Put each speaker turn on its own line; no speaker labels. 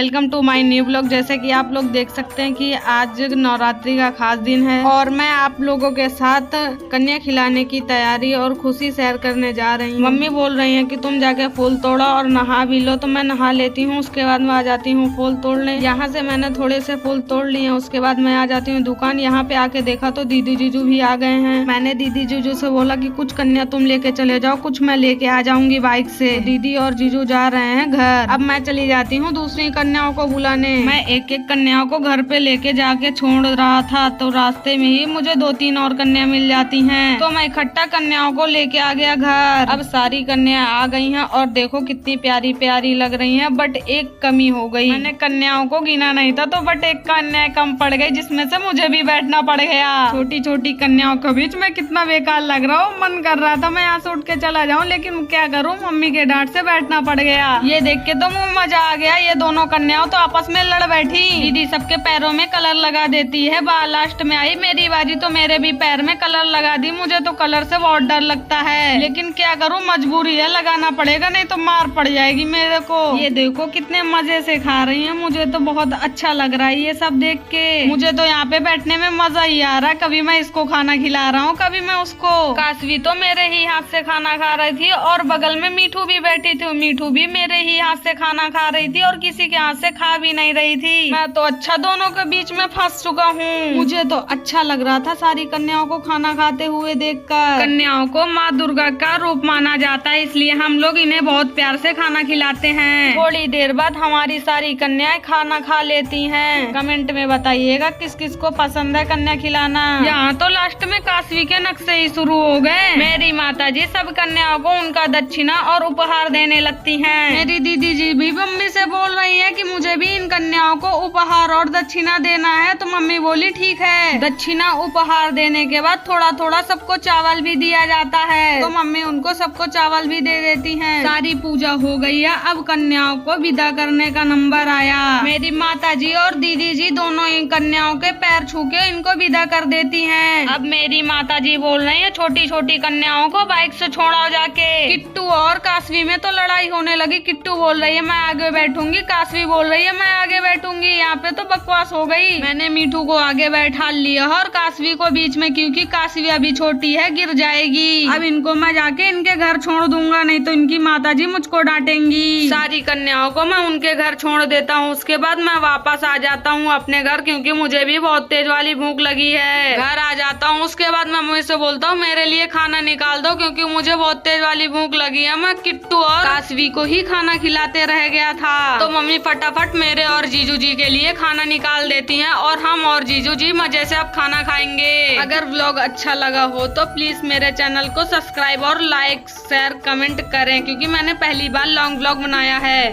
Welcome to my new blog. जैसे कि आप लोग देख सकते हैं कि आज नवरात्रि का खास दिन है और मैं आप लोगों के साथ कन्या खिलाने की तैयारी और खुशी शेयर करने जा रही हूँ। मम्मी बोल रही हैं कि तुम जाके फूल तोड़ो और नहा भी लो, तो मैं नहा लेती हूँ, उसके बाद मैं आ जाती हूँ फूल तोड़ने। यहाँ से मैंने थोड़े से फूल तोड़ लिए, उसके बाद मैं आ जाती हूँ दुकान। यहाँ पे आके देखा तो दीदी जीजू भी आ गए हैं। मैंने दीदी जीजू से बोला कि कुछ कन्या तुम लेके चले जाओ, कुछ मैं लेके आ जाऊंगी बाइक से। दीदी और जीजू जा रहे हैं घर। अब मैं चली जाती हूँ दूसरी कन्याओं को बुलाने। मैं एक एक कन्याओं को घर पे लेके जाके छोड़ रहा था, तो रास्ते में ही मुझे 2-3 और कन्या मिल जाती हैं, तो मैं इकट्ठा कन्याओं को लेके आ गया घर। अब सारी कन्या आ गई हैं और देखो कितनी प्यारी प्यारी लग रही हैं, बट एक कमी हो गई। मैंने कन्याओं को गिना नहीं था, तो बट एक कन्या कम पड़ गई, जिसमें से मुझे भी बैठना पड़ गया। छोटी छोटी कन्याओं के बीच में कितना बेकार लग रहा हूँ। मन कर रहा था मैं यहाँ से उठ के चला जाऊँ, लेकिन क्या करूँ, मम्मी के डांट से बैठना पड़ गया। ये देख के तो मुँह मजा आ गया। ये दोनों कन्याओं तो आपस में लड़ बैठी। दीदी सबके पैरों में कलर लगा देती है। लास्ट में आई मेरी बारी, तो मेरे भी पैर में कलर लगा दी। मुझे तो कलर से बहुत डर लगता है, लेकिन क्या करूँ, मजबूरी है, लगाना पड़ेगा, नहीं तो मार पड़ जाएगी मेरे को। ये देखो कितने मजे से खा रही है, मुझे तो बहुत अच्छा लग रहा है ये सब देख के। मुझे तो यहाँ पे बैठने में मजा ही आ रहा है। कभी मैं इसको खाना खिला रहा हूँ, कभी मैं उसको। काशवी तो मेरे ही हाथ से खाना खा रही थी और बगल में मीठू भी बैठी थी। मीठू भी मेरे ही हाथ से खाना खा रही थी और किसी के हाथ से खा भी नहीं रही थी। मैं तो अच्छा दोनों के बीच में फंस चुका हूँ। मुझे तो अच्छा लग रहा था सारी कन्याओं को खाना खाते हुए देखकर। कन्याओं को माँ दुर्गा का रूप माना जाता है, इसलिए हम लोग इन्हें बहुत प्यार से खाना खिलाते हैं। थोड़ी देर बाद हमारी सारी कन्याएं खाना खा लेती हैं। कमेंट में बताइएगा किस किस को पसंद है कन्या खिलाना। यहाँ तो लास्ट में काशवी के नक्शे ही शुरू हो गए। मेरी माता जी सब कन्याओं को उनका दक्षिणा और उपहार देने लगती हैं। मेरी दीदी जी भी मम्मी से बोल रही है कि मुझे भी इन कन्याओं को उपहार और दक्षिणा देना है, तो मम्मी बोली ठीक है। दक्षिणा उपहार देने के बाद थोड़ा थोड़ा सबको चावल भी दिया जाता है, तो मम्मी उनको सबको चावल भी दे देती हैं। सारी पूजा हो गई है, अब कन्याओं को विदा करने का नंबर आया। मेरी माता जी और दीदी जी दोनों इन कन्याओं के पैर छू के इनको विदा कर देती हैं। अब मेरी माता जी बोल रही है छोटी छोटी कन्याओं को बाइक से छोड़ाओ जाके। किट्टू और काशवी में तो लड़ाई होने लगी। किट्टू बोल रही है मैं आगे बैठूंगी, काशवी बोल रही है मैं आगे बैठूंगी। यहाँ पे तो बकवास हो गई। मैंने मीठू को आगे बैठा लिया और काशवी को बीच में, क्योंकि काशवी अभी छोटी है, गिर जाएगी। अब इनको मैं जाके इनके घर छोड़ दूंगा, नहीं तो इनकी माताजी मुझको डांटेंगी। सारी कन्याओं को मैं उनके घर छोड़ देता हूँ, उसके बाद मैं वापस आ जाता हूँ अपने घर, क्योंकि मुझे भी बहुत तेज वाली भूख लगी है। घर आ जाता हूँ, उसके बाद मैं मम्मी से बोलता हूँ मेरे लिए खाना निकाल दो, क्योंकि मुझे बहुत तेज वाली भूख लगी है। मैं किट्टू और काशवी को ही खाना खिलाते रह गया था, तो मम्मी फटाफट मेरे और जीजू जी के लिए खाना निकाल देती हैं और हम और जीजू जी मजे से अब खाना खाएंगे। अगर व्लॉग अच्छा लगा हो तो प्लीज मेरे चैनल को सब्सक्राइब और लाइक शेयर कमेंट करें, क्योंकि मैंने पहली बार लॉन्ग व्लॉग बनाया है।